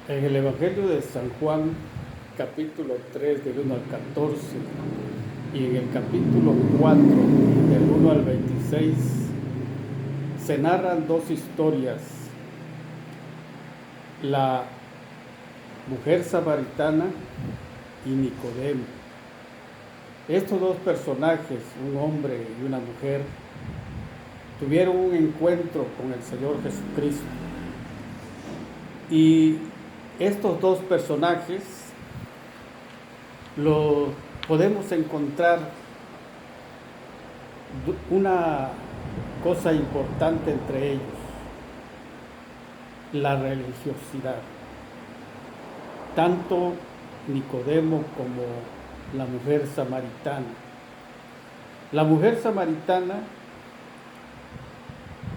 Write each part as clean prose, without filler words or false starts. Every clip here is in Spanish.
En el Evangelio de San Juan, capítulo 3, del 1 al 14, y en el capítulo 4, del 1 al 26, se narran dos historias. La mujer samaritana y Nicodemo. Estos dos personajes, un hombre y una mujer, tuvieron un encuentro con el Señor Jesucristo. Y estos dos personajes lo podemos encontrar una cosa importante entre ellos: la religiosidad. Tanto Nicodemo como la mujer samaritana. La mujer samaritana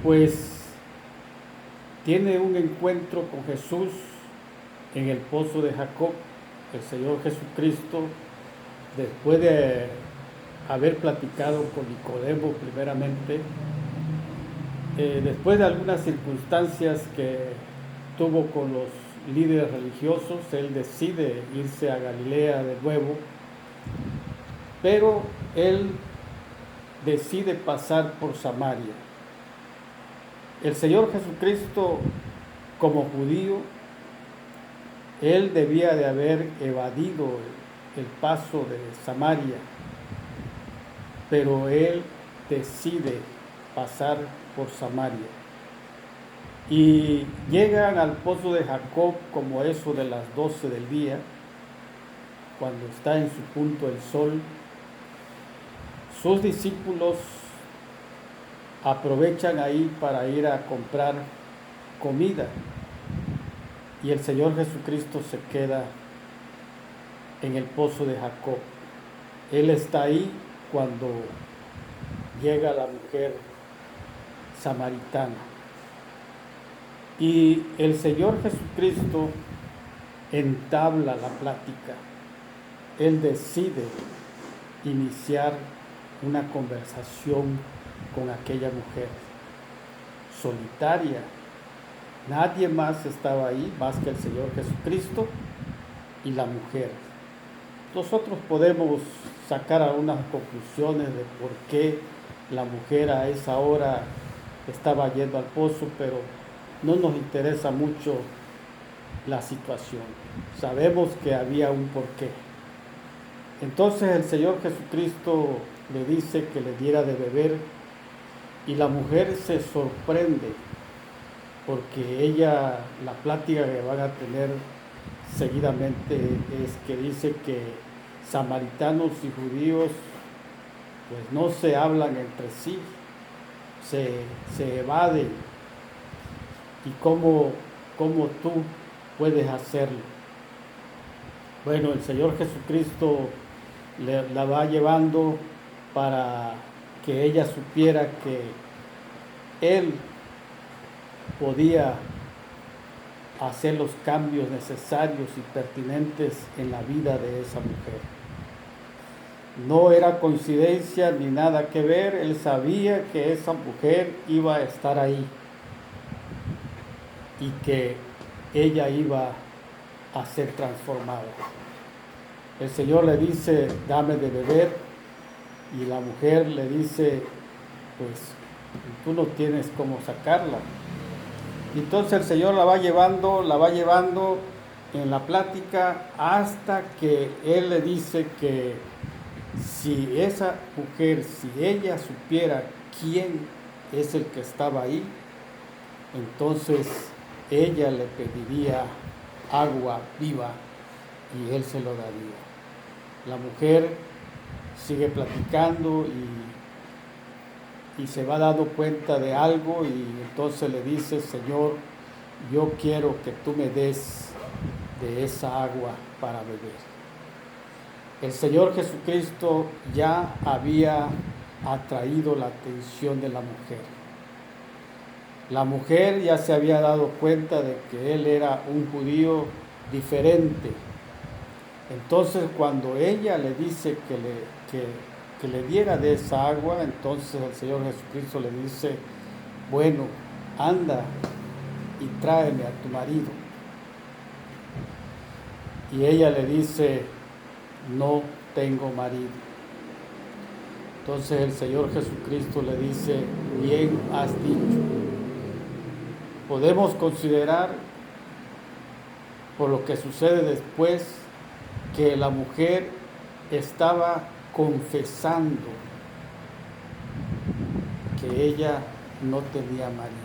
pues tiene un encuentro con Jesús en el pozo de Jacob. El Señor Jesucristo, después de haber platicado con Nicodemo primeramente, después de algunas circunstancias que tuvo con los líderes religiosos, él decide irse a Galilea de nuevo, pero él decide pasar por Samaria. El Señor Jesucristo, como judío, él debía de haber evadido el paso de Samaria, pero él decide pasar por Samaria. Y llegan al pozo de Jacob como eso de las 12 del día, cuando está en su punto el sol. Sus discípulos aprovechan ahí para ir a comprar comida, y el Señor Jesucristo se queda en el pozo de Jacob. Él está ahí cuando llega la mujer samaritana, y el Señor Jesucristo entabla la plática. Él decide iniciar una conversación con aquella mujer solitaria. Nadie más estaba ahí más que el Señor Jesucristo y la mujer. Nosotros podemos sacar algunas conclusiones de por qué la mujer a esa hora estaba yendo al pozo, pero no nos interesa mucho la situación. Sabemos que había un porqué. Entonces el Señor Jesucristo le dice que le diera de beber, y la mujer se sorprende porque ella, la plática que van a tener seguidamente es que dice que samaritanos y judíos pues no se hablan entre sí, se evaden. ¿Y cómo tú puedes hacerlo? Bueno, el Señor Jesucristo la va llevando para que ella supiera que Él podía hacer los cambios necesarios y pertinentes en la vida de esa mujer. No era coincidencia ni nada que ver. Él sabía que esa mujer iba a estar ahí y que ella iba a ser transformada. El Señor le dice: dame de beber, y la mujer le dice: pues tú no tienes cómo sacarla. Entonces el Señor la va llevando en la plática hasta que Él le dice que si esa mujer, si ella supiera quién es el que estaba ahí, entonces ella le pediría agua viva y Él se lo daría. La mujer sigue platicando y se va dando cuenta de algo, y entonces le dice: Señor, yo quiero que tú me des de esa agua para beber. El Señor Jesucristo ya había atraído la atención de la mujer. La mujer ya se había dado cuenta de que Él era un judío diferente. Entonces cuando ella le dice que le diera de esa agua, entonces el Señor Jesucristo le dice: bueno, anda y tráeme a tu marido. y ella le dice, no tengo marido. Entonces el Señor Jesucristo le dice, bien has dicho. Podemos considerar, por lo que sucede después, que la mujer estaba confesando que ella no tenía marido.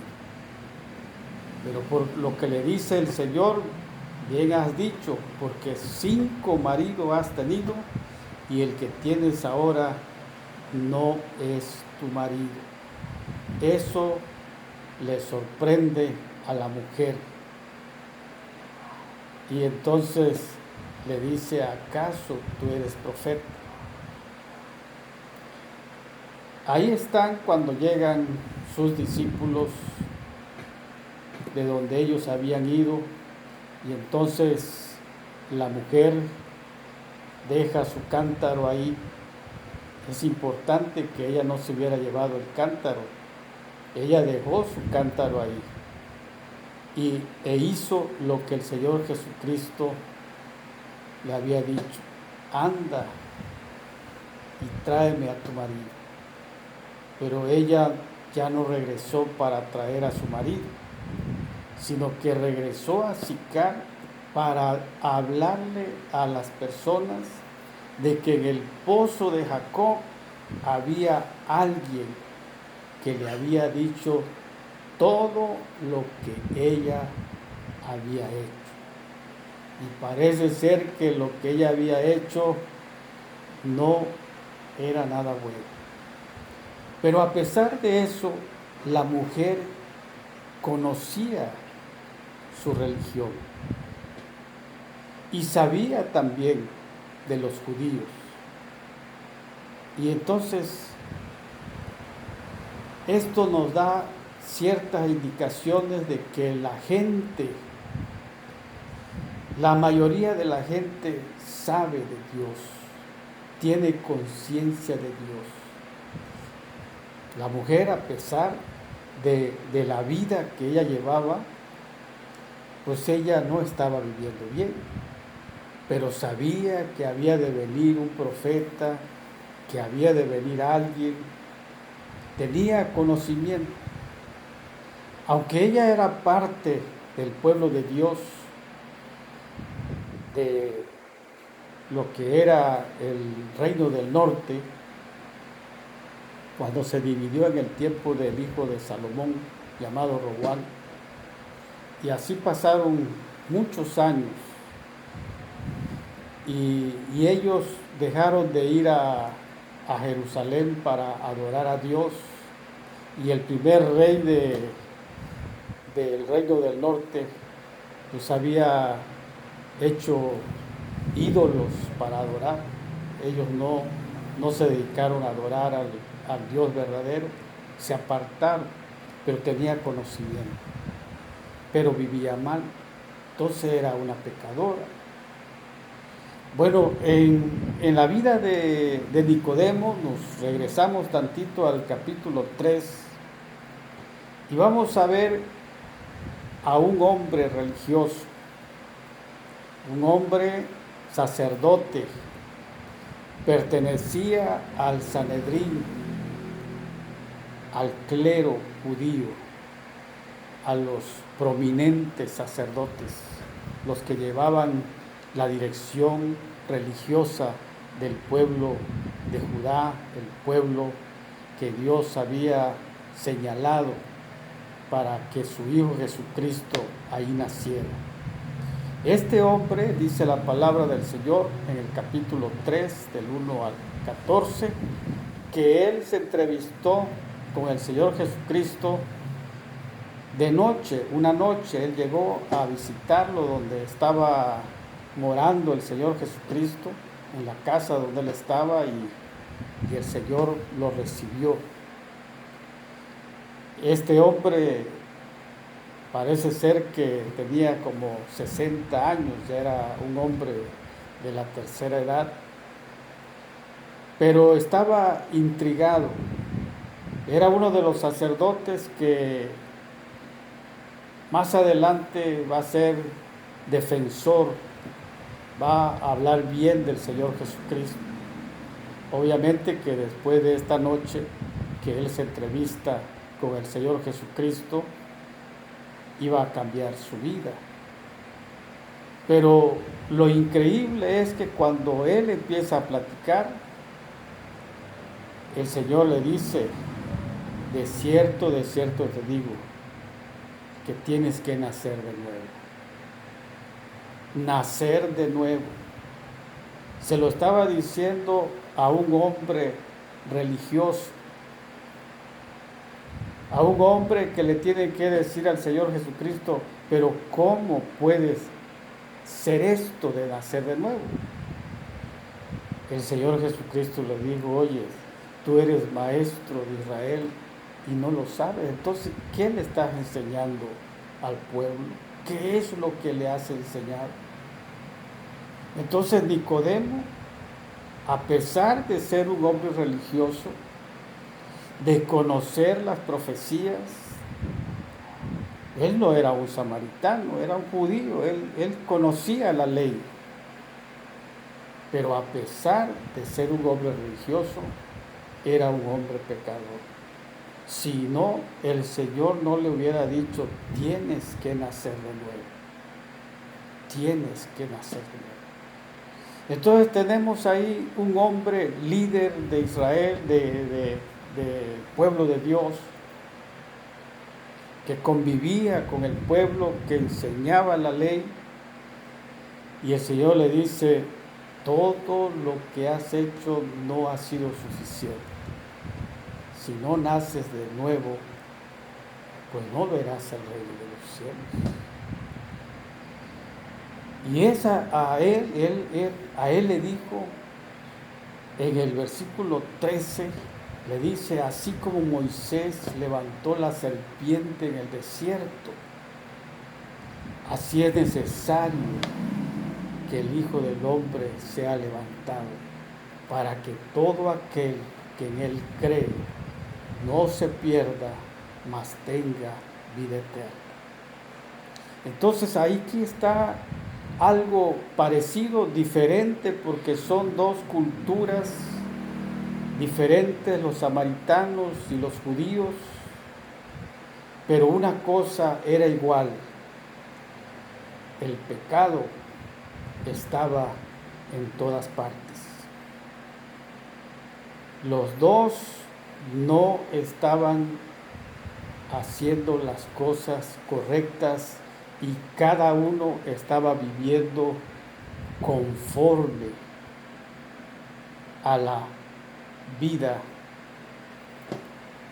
Pero por lo que le dice el Señor, bien has dicho, porque 5 maridos has tenido y el que tienes ahora no es tu marido. Eso le sorprende a la mujer. Y entonces le dice, ¿acaso tú eres profeta? Ahí están cuando llegan sus discípulos de donde ellos habían ido, y entonces la mujer deja su cántaro ahí. Es importante que ella no se hubiera llevado el cántaro. Ella dejó su cántaro ahí e hizo lo que el Señor Jesucristo le había dicho: anda y tráeme a tu marido. Pero ella ya no regresó para traer a su marido, sino que regresó a Sicar para hablarle a las personas de que en el pozo de Jacob había alguien que le había dicho todo lo que ella había hecho. Y parece ser que lo que ella había hecho no era nada bueno. Pero a pesar de eso, la mujer conocía su religión y sabía también de los judíos. Y entonces esto nos da ciertas indicaciones de que la mayoría de la gente sabe de Dios, tiene conciencia de Dios. La mujer, a pesar de la vida que ella llevaba, pues ella no estaba viviendo bien, pero sabía que había de venir un profeta, que había de venir alguien, tenía conocimiento. Aunque ella era parte del pueblo de Dios, de lo que era el reino del norte, cuando se dividió en el tiempo del hijo de Salomón, llamado Roboam, y así pasaron muchos años, y ellos dejaron de ir a Jerusalén para adorar a Dios, y el primer rey del reino del norte pues había hecho ídolos para adorar. Ellos no se dedicaron a adorar al Dios verdadero, se apartaron, pero tenía conocimiento, pero vivía mal, entonces era una pecadora. Bueno, en la vida de Nicodemo nos regresamos tantito al capítulo 3 y vamos a ver a un hombre religioso, un hombre sacerdote, pertenecía al Sanedrín, al clero judío, a los prominentes sacerdotes, los que llevaban la dirección religiosa del pueblo de Judá, el pueblo que Dios había señalado para que su Hijo Jesucristo ahí naciera. Este hombre, dice la palabra del Señor en el capítulo 3, del 1 al 14, que él se entrevistó con el Señor Jesucristo de noche. Una noche él llegó a visitarlo donde estaba morando el Señor Jesucristo, en la casa donde él estaba, y el Señor lo recibió. Este hombre parece ser que tenía como 60 años, ya era un hombre de la tercera edad, pero estaba intrigado. Era uno de los sacerdotes que más adelante va a ser defensor va a hablar bien del Señor Jesucristo. Obviamente que después de esta noche que él se entrevista con el Señor Jesucristo, iba a cambiar su vida. Pero lo increíble es que cuando él empieza a platicar, el Señor le dice: de cierto te digo, que tienes que nacer de nuevo. Nacer de nuevo. Se lo estaba diciendo a un hombre religioso, a un hombre que le tiene que decir al Señor Jesucristo: pero ¿cómo puedes ser esto de nacer de nuevo? El Señor Jesucristo le dijo: oye, tú eres maestro de Israel y no lo sabes. Entonces, ¿qué le estás enseñando al pueblo? ¿Qué es lo que le has enseñado? Entonces Nicodemo, a pesar de ser un hombre religioso, de conocer las profecías, él no era un samaritano, era un judío, él conocía la ley. Pero a pesar de ser un hombre religioso, era un hombre pecador. Si no, el Señor no le hubiera dicho: tienes que nacer de nuevo. Tienes que nacer de nuevo. Entonces tenemos ahí un hombre líder de Israel, de pueblo de Dios, que convivía con el pueblo, que enseñaba la ley, y el Señor le dice: todo lo que has hecho no ha sido suficiente. Si no naces de nuevo, pues no verás el reino de los cielos. Y a él le dijo en el versículo 13, le dice: así como Moisés levantó la serpiente en el desierto, así es necesario que el Hijo del Hombre sea levantado, para que todo aquel que en él cree no se pierda, mas tenga vida eterna. Entonces aquí está algo parecido, diferente, porque son dos culturas diferentes, los samaritanos y los judíos, pero una cosa era igual: el pecado estaba en todas partes. Los dos no estaban haciendo las cosas correctas y cada uno estaba viviendo conforme a la vida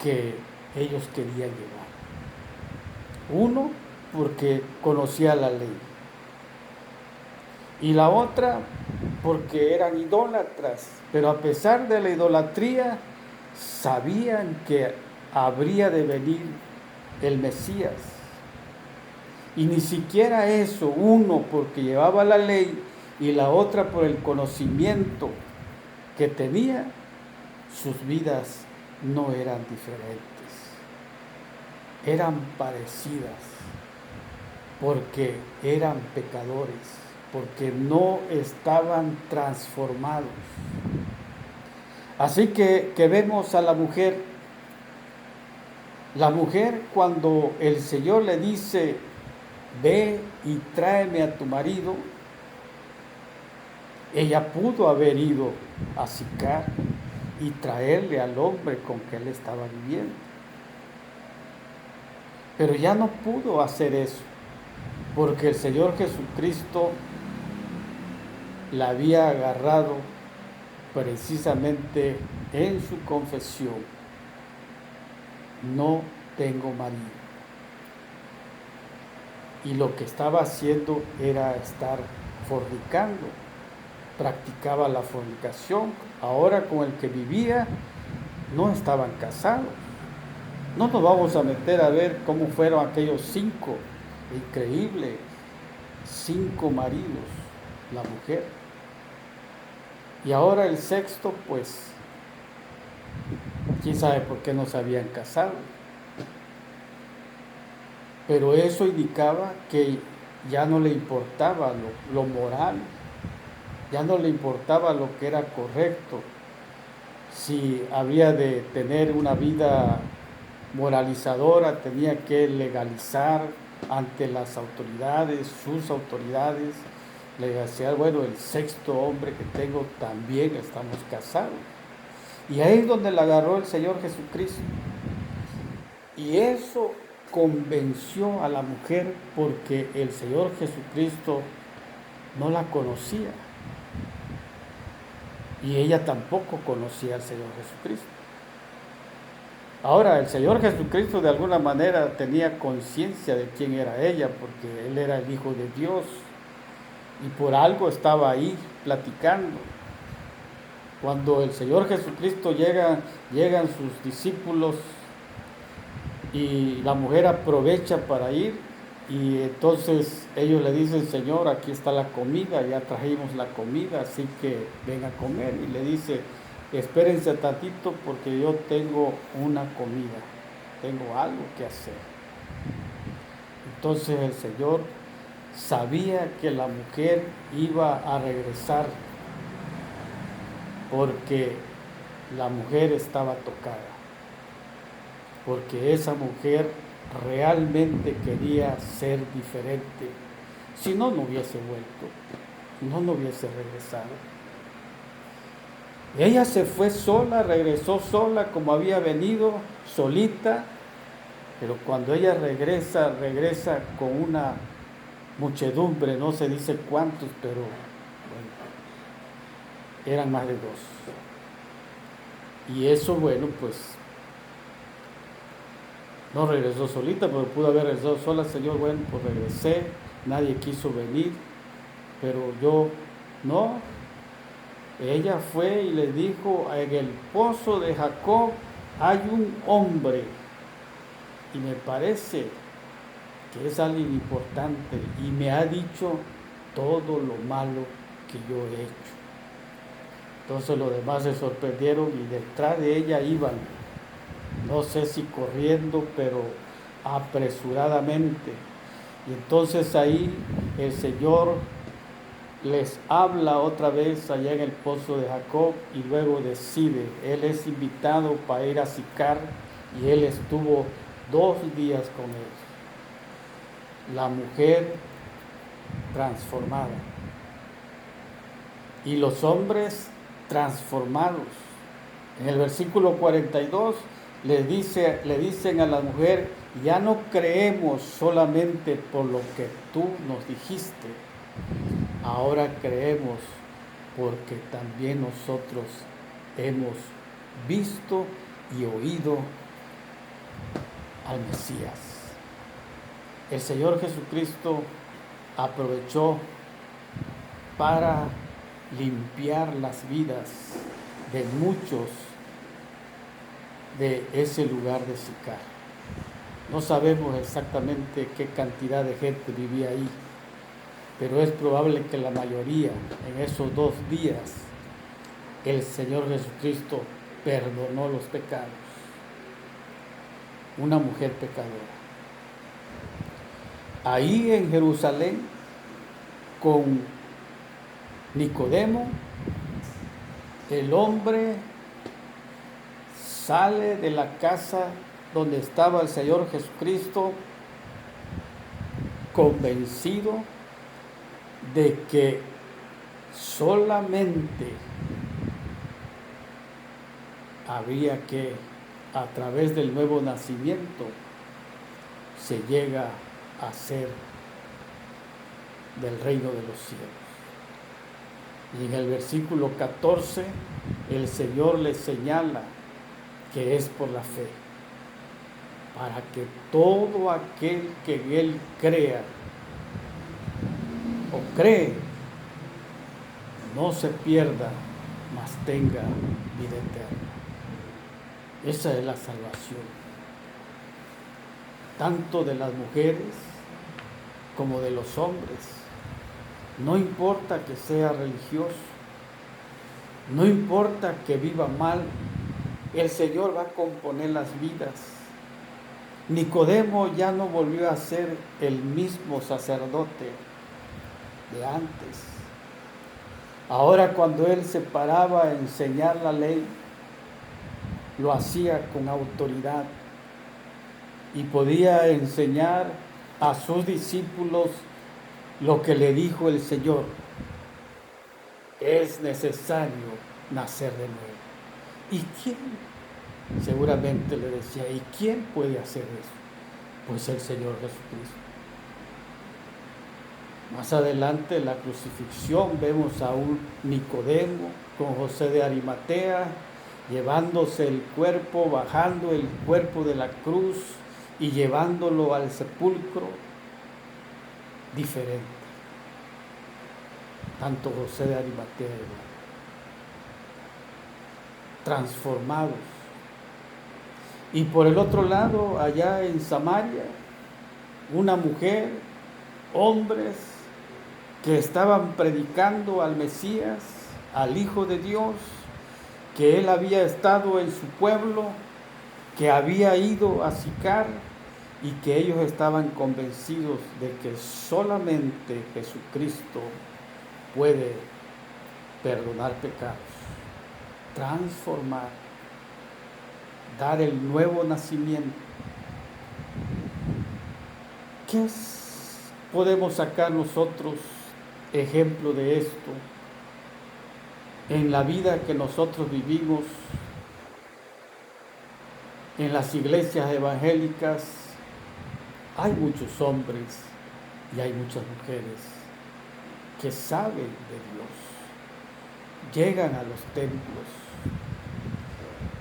que ellos querían llevar. Uno porque conocía la ley y la otra porque eran idólatras, pero a pesar de la idolatría sabían que habría de venir el Mesías. Y ni siquiera eso, uno porque llevaba la ley y la otra por el conocimiento que tenía, sus vidas no eran diferentes, eran parecidas, porque eran pecadores, porque no estaban transformados. Así que vemos a la mujer. La mujer, cuando el Señor le dice: ve y tráeme a tu marido, ella pudo haber ido a Sicar y traerle al hombre con que él estaba viviendo. Pero ya no pudo hacer eso, porque el Señor Jesucristo la había agarrado precisamente en su confesión: no tengo marido. Y lo que estaba haciendo era estar fornicando, practicaba la fornicación. Ahora con el que vivía no estaban casados. No nos vamos a meter a ver cómo fueron aquellos 5, increíble, 5 maridos, la mujer. Y ahora el sexto, pues, quién sabe por qué no se habían casado. Pero eso indicaba que ya no le importaba lo moral, Ya no le importaba lo que era correcto, si había de tener una vida moralizadora, tenía que legalizar ante las autoridades, sus autoridades, le decía, bueno, el sexto hombre que tengo también estamos casados. Y ahí es donde la agarró el Señor Jesucristo. Y eso convenció a la mujer porque el Señor Jesucristo no la conocía. Y ella tampoco conocía al Señor Jesucristo. Ahora, el Señor Jesucristo de alguna manera tenía conciencia de quién era ella, porque Él era el Hijo de Dios y por algo estaba ahí platicando. Cuando el Señor Jesucristo llegan sus discípulos y la mujer aprovecha para ir y entonces ellos le dicen, Señor, aquí está la comida, ya trajimos la comida, así que ven a comer. Y le dice, espérense tantito porque yo tengo una comida, tengo algo que hacer. Entonces el Señor sabía que la mujer iba a regresar porque la mujer estaba tocada, porque esa mujer realmente quería ser diferente. Si no, no hubiese vuelto, no hubiese regresado. Ella se fue sola, regresó sola como había venido, solita, pero cuando ella regresa con una muchedumbre, no se dice cuántos, pero bueno, eran más de 2. Y eso, bueno, pues no regresó solita, pero pudo haber regresado sola. Señor, bueno, pues regresé, nadie quiso venir, pero yo no. Ella fue y le dijo, en el pozo de Jacob hay un hombre, y me parece que es alguien importante, y me ha dicho todo lo malo que yo he hecho. Entonces los demás se sorprendieron y detrás de ella iban, no sé si corriendo, pero apresuradamente. Y entonces ahí el Señor les habla otra vez allá en el pozo de Jacob y luego decide, él es invitado para ir a Sicar y él estuvo 2 días con ellos. La mujer transformada y los hombres transformados. En el versículo 42 le dicen a la mujer, ya no creemos solamente por lo que tú nos dijiste, ahora creemos porque también nosotros hemos visto y oído al Mesías. El Señor Jesucristo aprovechó para limpiar las vidas de muchos de ese lugar de Sicar. No sabemos exactamente qué cantidad de gente vivía ahí, pero es probable que la mayoría, en esos 2 días, el Señor Jesucristo perdonó los pecados. Una mujer pecadora. Ahí en Jerusalén, con Nicodemo, el hombre sale de la casa donde estaba el Señor Jesucristo, convencido de que solamente habría que, a través del nuevo nacimiento, se llega a ser del reino de los cielos. Y en el versículo 14, el Señor le señala que es por la fe, para que todo aquel que en Él crea o cree, no se pierda, mas tenga vida eterna. Esa es la salvación, tanto de las mujeres como de los hombres. No importa que sea religioso, no importa que viva mal, el Señor va a componer las vidas. Nicodemo ya no volvió a ser el mismo sacerdote de antes. Ahora cuando él se paraba a enseñar la ley, lo hacía con autoridad y podía enseñar a sus discípulos lo que le dijo el Señor: es necesario nacer de nuevo. ¿Y quién? Seguramente le decía, ¿y quién puede hacer eso? Pues el Señor Jesucristo. Más adelante en la crucifixión vemos a un Nicodemo con José de Arimatea llevándose el cuerpo, bajando el cuerpo de la cruz y llevándolo al sepulcro diferente. Tanto José de Arimatea, transformados. Y por el otro lado, allá en Samaria, una mujer, hombres que estaban predicando al Mesías, al Hijo de Dios, que él había estado en su pueblo, que había ido a Sicar y que ellos estaban convencidos de que solamente Jesucristo puede perdonar pecados, transformar, dar el nuevo nacimiento. ¿Qué podemos sacar nosotros ejemplo de esto en la vida que nosotros vivimos en las iglesias evangélicas? Hay muchos hombres y hay muchas mujeres que saben de Dios, llegan a los templos,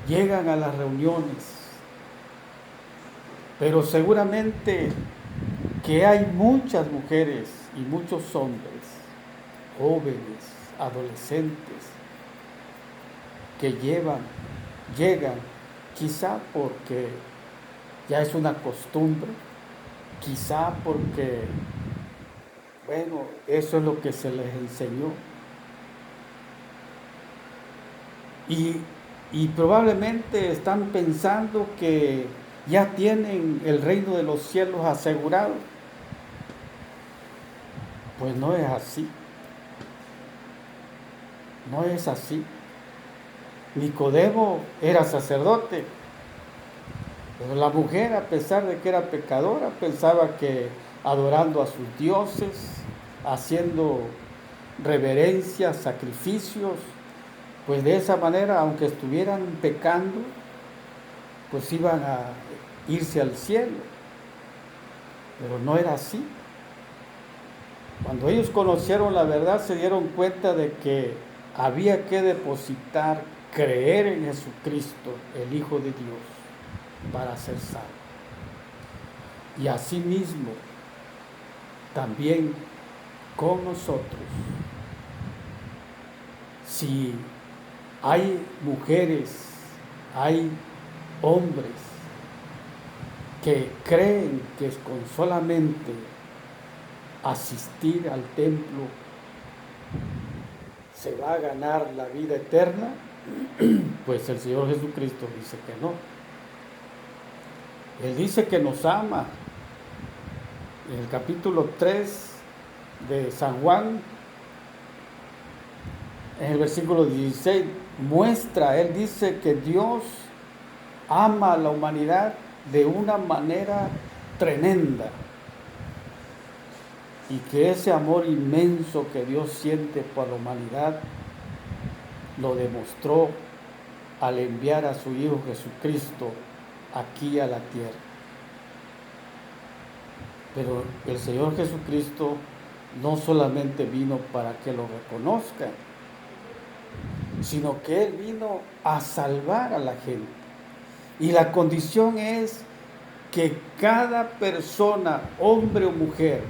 llegan a las reuniones, pero seguramente que hay muchas mujeres y muchos hombres, jóvenes, adolescentes, que llegan, quizá porque ya es una costumbre, quizá porque, bueno, eso es lo que se les enseñó. Y probablemente están pensando que ya tienen el reino de los cielos asegurado. Pues no es así. No es así. Nicodemo era sacerdote, pero la mujer, a pesar de que era pecadora, pensaba que adorando a sus dioses, haciendo reverencias, sacrificios, pues de esa manera, aunque estuvieran pecando, pues iban a irse al cielo. Pero no era así. Cuando ellos conocieron la verdad, se dieron cuenta de que había que depositar, creer en Jesucristo, el Hijo de Dios, para ser salvo. Y asimismo, también con nosotros, si hay mujeres, hay hombres que creen que con solamente asistir al templo se va a ganar la vida eterna, pues el Señor Jesucristo dice que no. Él dice que nos ama. En el capítulo 3 de San Juan, en el versículo 16, muestra, él dice que Dios ama a la humanidad de una manera tremenda y que ese amor inmenso que Dios siente por la humanidad lo demostró al enviar a su Hijo Jesucristo aquí a la tierra. Pero el Señor Jesucristo no solamente vino para que lo reconozcan, sino que Él vino a salvar a la gente. Y la condición es que cada persona, hombre o mujer,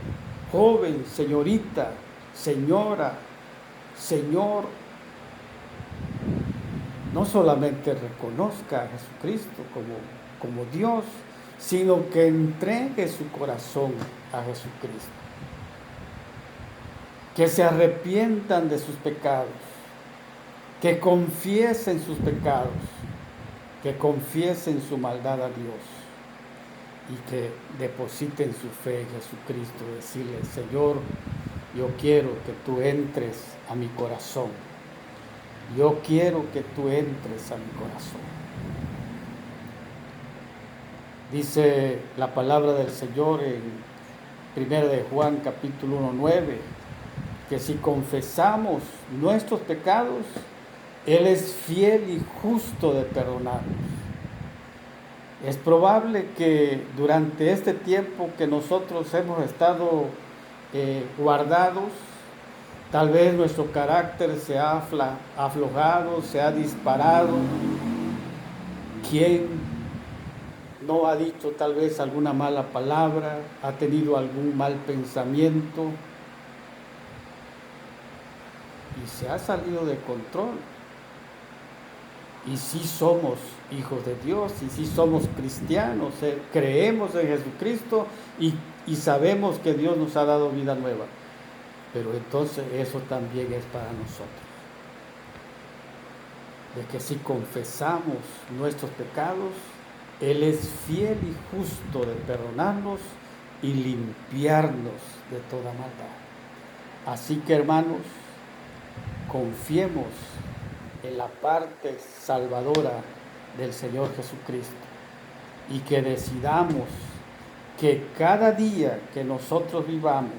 joven, señorita, señora, señor, no solamente reconozca a Jesucristo como Dios, sino que entregue su corazón a Jesucristo. Que se arrepientan de sus pecados, que confiesen sus pecados, que confiesen su maldad a Dios y que depositen su fe en Jesucristo. Decirle: Señor, yo quiero que tú entres a mi corazón. Yo quiero que tú entres a mi corazón. Dice la palabra del Señor en 1 de Juan capítulo 1:9, que si confesamos nuestros pecados, Él es fiel y justo de perdonarnos. Es probable que durante este tiempo que nosotros hemos estado guardados, tal vez nuestro carácter se ha aflojado, se ha disparado. ¿Quién no ha dicho tal vez alguna mala palabra, ha tenido algún mal pensamiento y se ha salido de control? Y sí somos hijos de Dios, y sí somos cristianos, creemos en Jesucristo y sabemos que Dios nos ha dado vida nueva. Pero entonces eso también es para nosotros. De que si confesamos nuestros pecados, Él es fiel y justo de perdonarnos y limpiarnos de toda maldad. Así que, hermanos, confiemos en la parte salvadora del Señor Jesucristo y que decidamos que cada día que nosotros vivamos,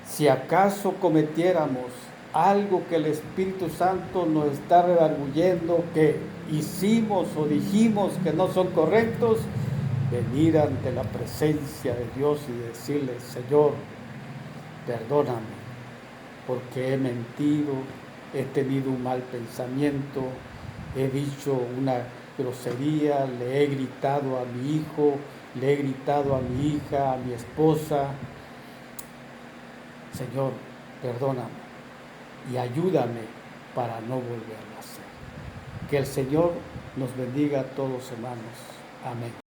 si acaso cometiéramos algo que el Espíritu Santo nos está redarguyendo, que hicimos o dijimos que no son correctos, venir ante la presencia de Dios y decirle: Señor, perdóname, porque he mentido, he tenido un mal pensamiento, he dicho una grosería, le he gritado a mi hijo, le he gritado a mi hija, a mi esposa. Señor, perdóname y ayúdame para no volverlo a hacer. Que el Señor nos bendiga a todos, hermanos. Amén.